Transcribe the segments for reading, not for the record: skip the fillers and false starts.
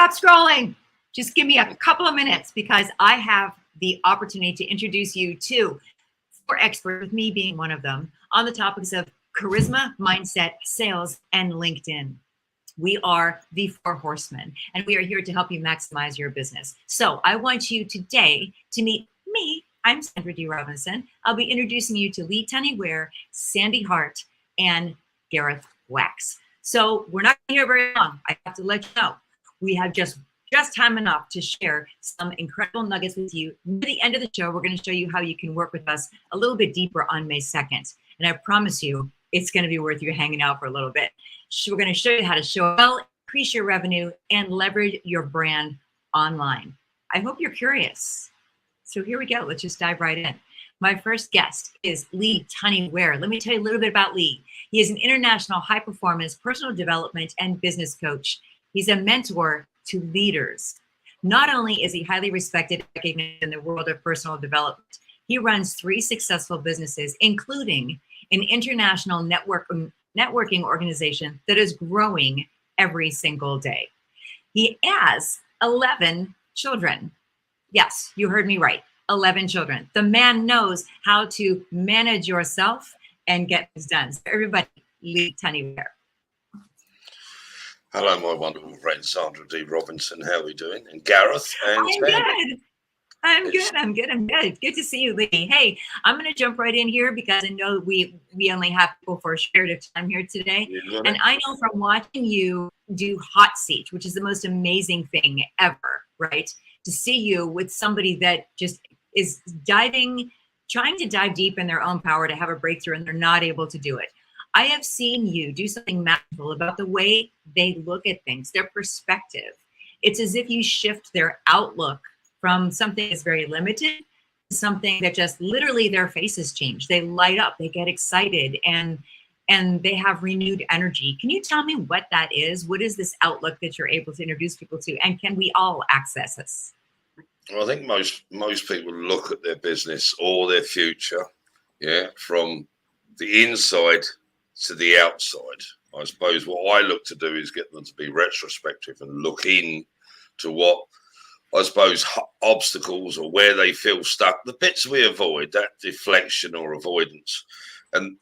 stop scrolling. Just give me a couple of minutes because I have the opportunity to introduce you to 4 experts, with me being one of them, on the topics of charisma, mindset, sales, and LinkedIn. We are the Four Horsemen, and we are here to help you maximize your business. So I want you today to meet me. I'm Sandra D. Robinson. I'll be introducing you to Tunney Ware, Sandy Hart, and Gareth Wax. So we're not here very long. I have to let you know. We have just time enough to share some incredible nuggets with you. At the end of the show, we're going to show you how you can work with us a little bit deeper on May 2nd. And I promise you, it's going to be worth you hanging out for a little bit. We're going to show you how to show well, increase your revenue, and leverage your brand online. I hope you're curious. So here we go. Let's just dive right in. My first guest is Tunney Ware. Let me tell you a little bit about Lee. He is an international high-performance personal development and business coach. He's a mentor to leaders. Not only is he highly respected and recognized in the world of personal development, he runs 3 successful businesses, including an international networking organization that is growing every single day. He has 11 children. Yes, you heard me right, 11 children. The man knows how to manage yourself and get things done. So everybody, Tunney Ware. Hello, my wonderful friend Sandra D. Robinson. How are we doing? And Gareth and Sandra. I'm good. Good to see you, Lee. Hey, I'm going to jump right in here because I know we only have people for a short time here today. And I know from watching you do hot seat, which is the most amazing thing ever, right? To see you with somebody that just is trying to dive deep in their own power to have a breakthrough, and they're not able to do it. I have seen you do something magical about the way they look at things, their perspective. It's as if you shift their outlook from something that's very limited to something that just literally their faces change. They light up, they get excited, and they have renewed energy. Can you tell me what that is? What is this outlook that you're able to introduce people to? And can we all access this? Well, I think most people look at their business or their future, from the inside to the outside. I suppose what I look to do is get them to be retrospective and look in to what, I suppose, obstacles or where they feel stuck, the bits we avoid, that deflection or avoidance. And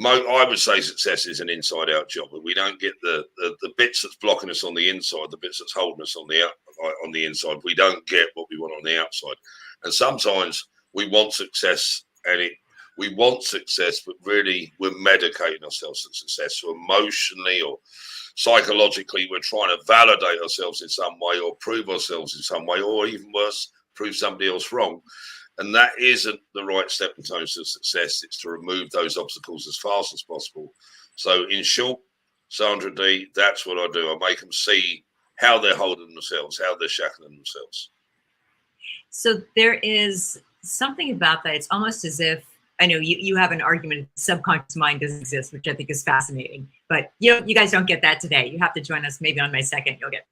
I would say success is an inside-out job. But we don't get the bits that's blocking us on the inside, the bits that's holding us on the inside. We don't get what we want on the outside. And sometimes we want success, but really we're medicating ourselves to success. So emotionally or psychologically, we're trying to validate ourselves in some way or prove ourselves in some way, or even worse, prove somebody else wrong. And that isn't the right stepping stones to success. It's to remove those obstacles as fast as possible. So in short, Sandra D, that's what I do. I make them see how they're holding themselves, how they're shackling themselves. So there is something about that. It's almost as if, I know you have an argument the subconscious mind doesn't exist, which I think is fascinating. But you guys don't get that today. You have to join us maybe on May 2nd. You'll get.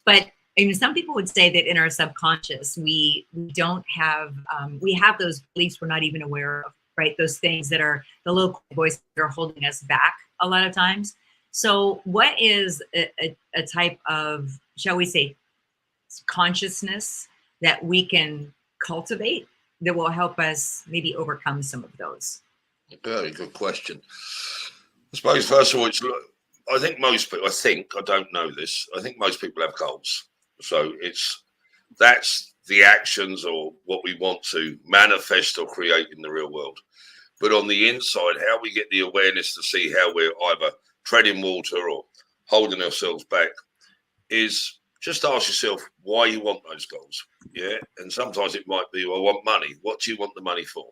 But some people would say that in our subconscious, we don't have we have those beliefs we're not even aware of, right? Those things that are the local voices that are holding us back a lot of times. So what is a type of, shall we say, consciousness that we can cultivate that will help us maybe overcome some of those? Very good question. I suppose, first of all, I think most people, I don't know this, I think most people have goals. So that's the actions or what we want to manifest or create in the real world. But on the inside, how we get the awareness to see how we're either treading water or holding ourselves back is just ask yourself why you want those goals. Yeah. And sometimes it might be, well, I want money. What do you want the money for?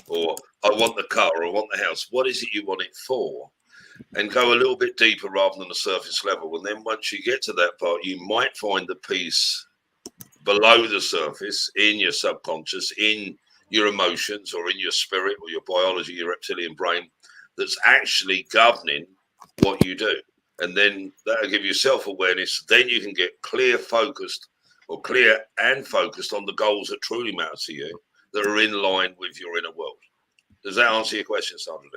Or I want the car, or I want the house. What is it you want it for? And go a little bit deeper rather than the surface level. And then once you get to that part, you might find the piece below the surface in your subconscious, in your emotions or in your spirit or your biology, your reptilian brain, that's actually governing what you do. And then that'll give you self-awareness. Then you can get clear and focused on the goals that truly matter to you, that are in line with your inner world. Does that answer your question, Sandra?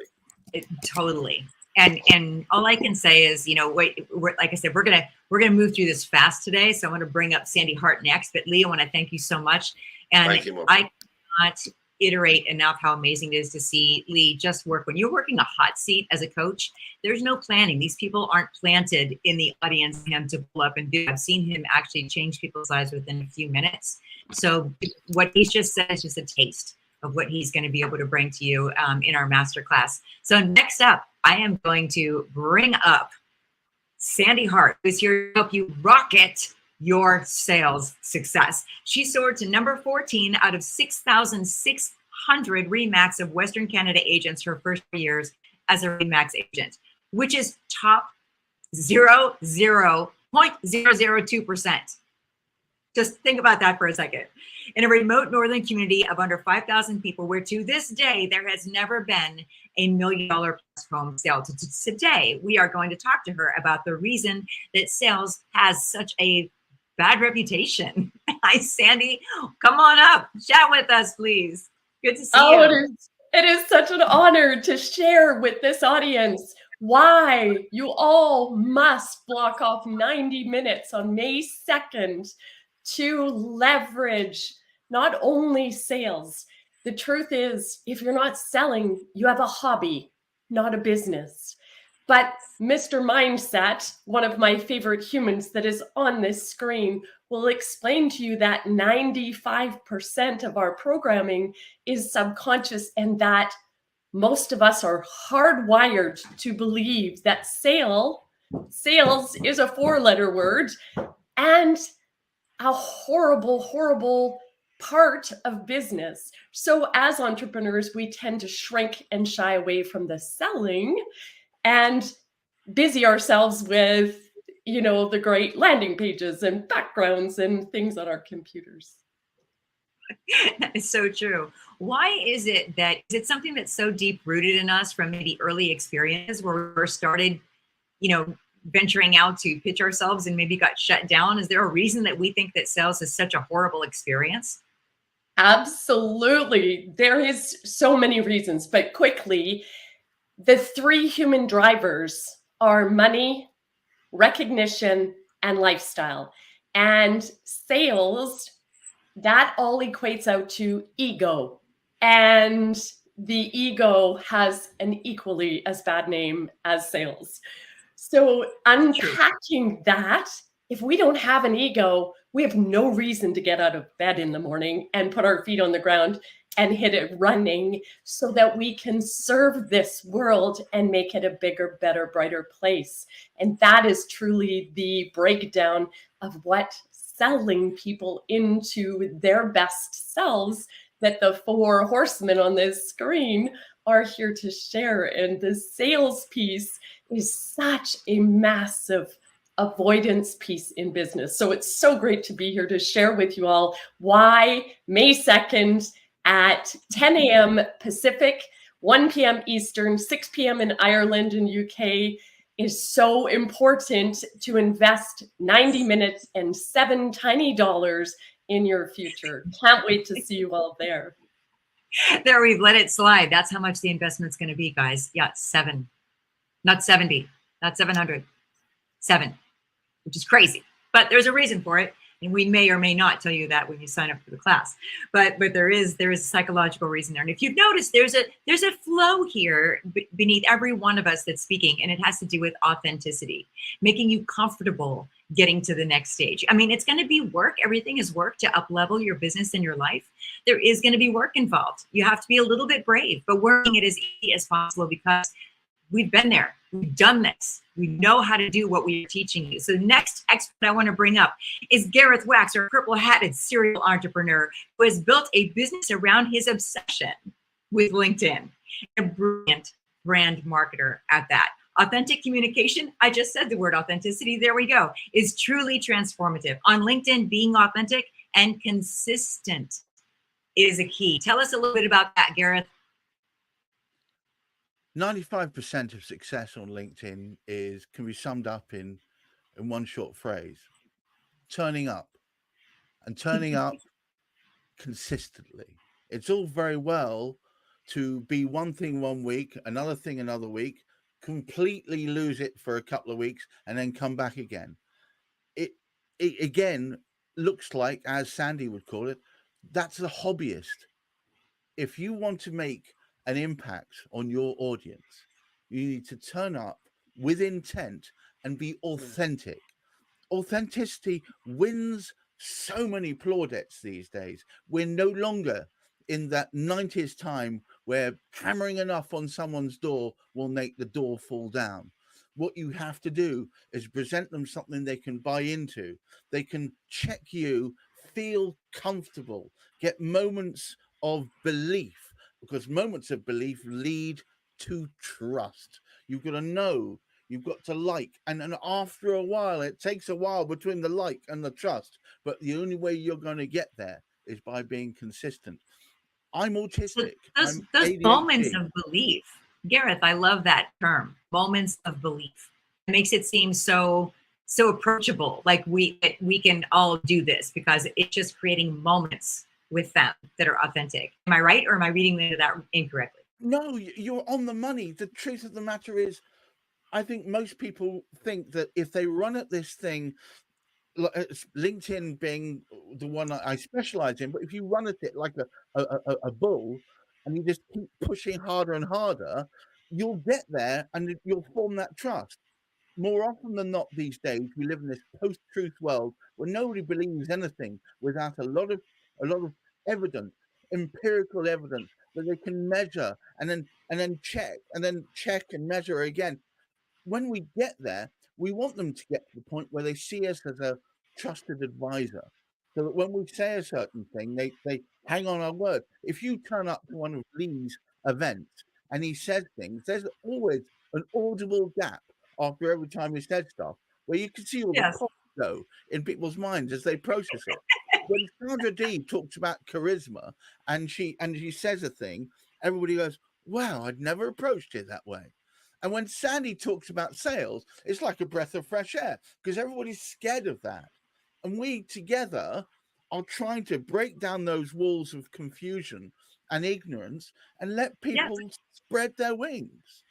Totally. And all I can say is, wait, like I said, we're gonna move through this fast today. So I'm gonna bring up Sandy Hart next. But Lee, I want to thank you so much. And Thank you, Mom. I cannot iterate enough how amazing it is to see Lee just work. When you're working a hot seat as a coach, there's no planning. These people aren't planted in the audience for him to pull up and do. I've seen him actually change people's lives within a few minutes. So what he's just said is just a taste of what he's going to be able to bring to you in our masterclass. So next up, I am going to bring up Sandy Hart, who's here to help you rocket your sales success. She soared to number 14 out of 6,600 RE/MAX of Western Canada agents her first 4 years as a RE/MAX agent, which is top 0.002%. Just think about that for a second. In a remote northern community of under 5,000 people, where to this day, there has never been a $1 million plus home sale. Today, we are going to talk to her about the reason that sales has such a bad reputation. Hi, Sandy. Come on up. Chat with us, please. Good to see you. It is such an honor to share with this audience why you all must block off 90 minutes on May 2nd to leverage not only sales. The truth is, if you're not selling, you have a hobby, not a business. But Mr. Mindset, one of my favorite humans that is on this screen, will explain to you that 95% of our programming is subconscious, and that most of us are hardwired to believe that sales is a 4-letter word and a horrible, horrible part of business. So as entrepreneurs, we tend to shrink and shy away from the selling and busy ourselves with, the great landing pages and backgrounds and things on our computers. It's so true. Why is it something that's so deep rooted in us from maybe early experiences where we first started, venturing out to pitch ourselves and maybe got shut down? Is there a reason that we think that sales is such a horrible experience? Absolutely. There is so many reasons, but quickly, the 3 human drivers are money, recognition, and lifestyle. And sales, that all equates out to ego. And the ego has an equally as bad name as sales. So unpacking that, if we don't have an ego, we have no reason to get out of bed in the morning and put our feet on the ground and hit it running so that we can serve this world and make it a bigger, better, brighter place. And that is truly the breakdown of what selling people into their best selves that the 4 horsemen on this screen are here to share. And the sales piece is such a massive avoidance piece in business. So it's so great to be here to share with you all why May 2nd at 10 a.m. Pacific, 1 p.m. Eastern, 6 p.m. in Ireland and UK is so important to invest 90 minutes and $7 tiny in your future. Can't wait to see you all there. There, we've let it slide. That's how much the investment's going to be, guys. Yeah, 7, not 70, not 700, 7, which is crazy. But there's a reason for it, and we may or may not tell you that when you sign up for the class. But there is a psychological reason there. And if you've noticed, there's a flow here beneath every one of us that's speaking, and it has to do with authenticity, making you comfortable getting to the next stage. I mean, it's going to be work. Everything is work to up-level your business and your life. There is going to be work involved. You have to be a little bit brave, but working it as easy as possible because we've been there. We've done this. We know how to do what we're teaching you. So next expert I want to bring up is Gareth Wax, our purple-hatted serial entrepreneur who has built a business around his obsession with LinkedIn. A brilliant brand marketer at that. Authentic communication, I just said the word authenticity, there we go, is truly transformative. On LinkedIn, being authentic and consistent is a key. Tell us a little bit about that, Gareth. 95% of success on LinkedIn can be summed up in one short phrase: turning up, and turning up consistently. It's all very well to be one thing one week, another thing another week. completely lose it for a couple of weeks, and then come back again. It again looks like, as Sandy would call it, that's a hobbyist. If you want to make an impact on your audience, you need to turn up with intent and be authentic. Authenticity wins so many plaudits these days. We're no longer in that 90s time where hammering enough on someone's door will make the door fall down. What you have to do is present them something they can buy into. They can check you, feel comfortable, get moments of belief, because moments of belief lead to trust. You've got to know, you've got to like, and after a while, it takes a while between the like and the trust, but the only way you're going to get there is by being consistent. I'm autistic. Those ADHD. moments of belief, Gareth, I love that term, moments of belief. It makes it seem so approachable, like we can all do this, because it's just creating moments with them that are authentic. Am I right, or am I reading that incorrectly? No, you're on the money. The truth of the matter is, I think most people think that if they run at this thing, LinkedIn being the one I specialize in, but if you run at it like a bull and you just keep pushing harder and harder, you'll get there and you'll form that trust. More often than not these days, we live in this post-truth world where nobody believes anything without a lot of evidence, empirical evidence that they can measure and then check and measure again. When we get there, we want them to get to the point where they see us as a trusted advisor, so that when we say a certain thing, they hang on our word. If you turn up to one of Lee's events and he says things, there's always an audible gap after every time he said stuff where you can see all the pops go in people's minds as they process it. When Sandra D talks about charisma and she says a thing, everybody goes, wow, I'd never approached it that way. And when Sandy talks about sales, it's like a breath of fresh air, because everybody's scared of that. And we together are trying to break down those walls of confusion and ignorance and let people spread their wings.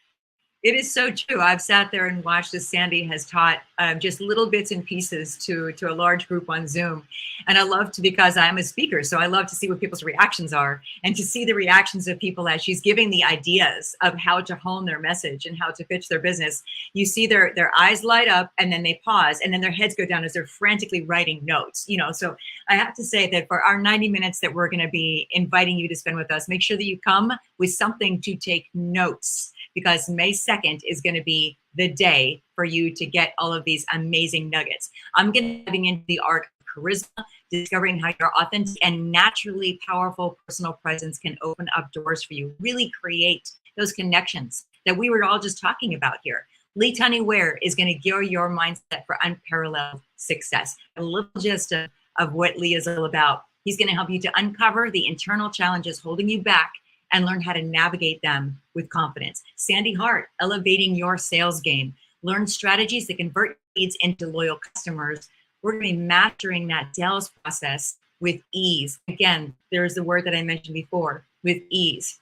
It is so true. I've sat there and watched as Sandy has taught just little bits and pieces to a large group on Zoom. And I love to, because I'm a speaker, so I love to see what people's reactions are, and to see the reactions of people as she's giving the ideas of how to hone their message and how to pitch their business. You see their eyes light up, and then they pause, and then their heads go down as they're frantically writing notes. So I have to say that for our 90 minutes that we're going to be inviting you to spend with us, make sure that you come with something to take notes, because May 2nd is going to be the day for you to get all of these amazing nuggets. I'm going to be diving into the art of charisma, discovering how your authentic and naturally powerful personal presence can open up doors for you, really create those connections that we were all just talking about here. Tunney Ware is going to gear your mindset for unparalleled success. A little gist of what Lee is all about. He's going to help you to uncover the internal challenges holding you back and learn how to navigate them with confidence. Sandy Hart, elevating your sales game. Learn strategies that convert leads into loyal customers. We're going to be mastering that sales process with ease. Again, there's the word that I mentioned before, with ease.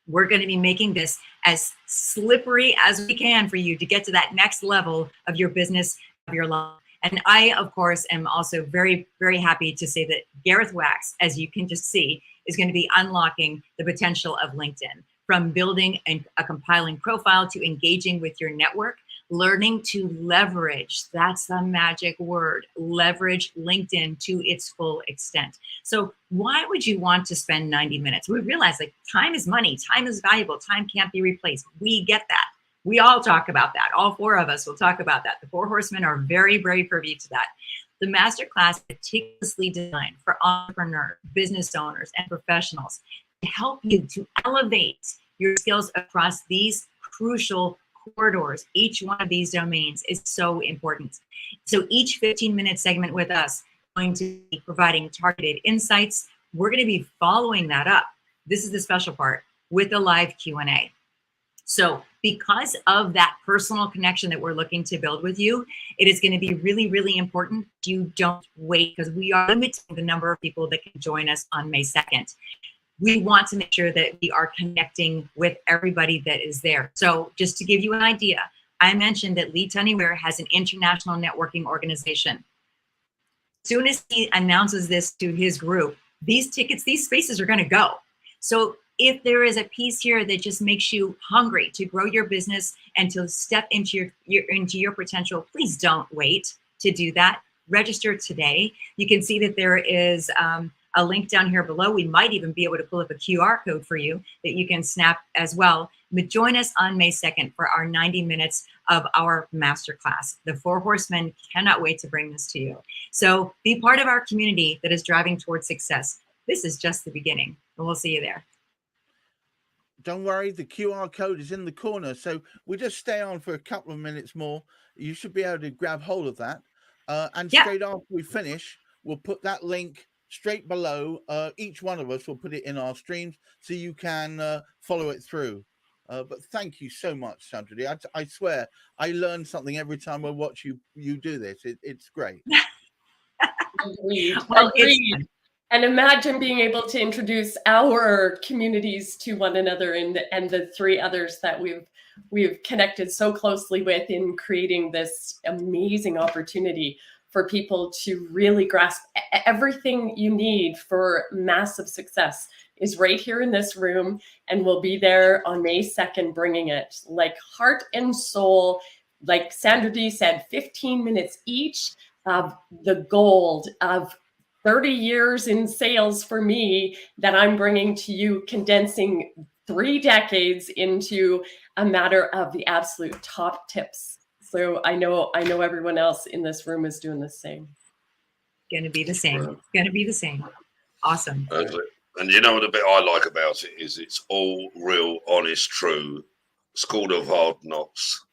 We're going to be making this as slippery as we can for you to get to that next level of your business, of your life. And I, of course, am also very, very happy to say that Gareth Wax, as you can just see, is going to be unlocking the potential of LinkedIn, from building a compiling profile to engaging with your network, learning to leverage, that's the magic word, leverage LinkedIn to its full extent. So why would you want to spend 90 minutes? We realize time is money, time is valuable, time can't be replaced. We get that. We all talk about that. All four of us will talk about that. The Four Horsemen are very, very privy to that. The masterclass is meticulously designed for entrepreneurs, business owners, and professionals to help you to elevate your skills across these crucial corridors. Each one of these domains is so important. So each 15-minute segment with us is going to be providing targeted insights. We're going to be following that up. This is the special part, with a live Q&A. So because of that personal connection that we're looking to build with you, it is going to be really, really important you don't wait, because we are limiting the number of people that can join us on May 2nd. we want to make sure that we are connecting with everybody that is there. So just to give you an idea, I mentioned that Tunney Ware has an international networking organization. As soon as he announces this to his group, these tickets, these spaces are going to go. So if there is a piece here that just makes you hungry to grow your business and to step into your potential, please don't wait to do that. Register today. You can see that there is a link down here below. We might even be able to pull up a QR code for you that you can snap as well. But join us on May 2nd for our 90 minutes of our masterclass. The Four Horsemen cannot wait to bring this to you. So be part of our community that is driving towards success. This is just the beginning, and we'll see you there. Don't worry, the QR code is in the corner. So we just stay on for a couple of minutes more. You should be able to grab hold of that. And straight after we finish, we'll put that link straight below. Each one of us will put it in our streams so you can follow it through. But thank you so much, Sandra. I swear, I learn something every time I watch you do this. It's great. Agreed. Well, Agreed. And imagine being able to introduce our communities to one another and the three others that we've connected so closely with in creating this amazing opportunity for people to really grasp everything you need for massive success is right here in this room, and we'll be there on May 2nd bringing it like heart and soul. Like Sandra D said, 15 minutes each of the gold of 30 years in sales for me that I'm bringing to you, condensing 3 decades into a matter of the absolute top tips. So I know everyone else in this room is doing the same. Going to be the same. It's going to be the same. Awesome. And you know what the bit I like about it is it's all real, honest, true, school of hard knocks,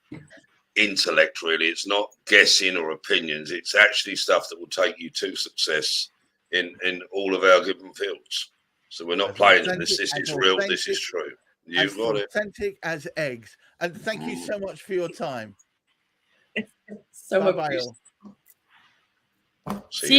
intellect really. It's not guessing or opinions. It's actually stuff that will take you to success in all of our given fields. So we're not playing this. This is real. This is true. You've got it. Authentic as eggs. And thank you so much for your time. So Bye-bye. See you.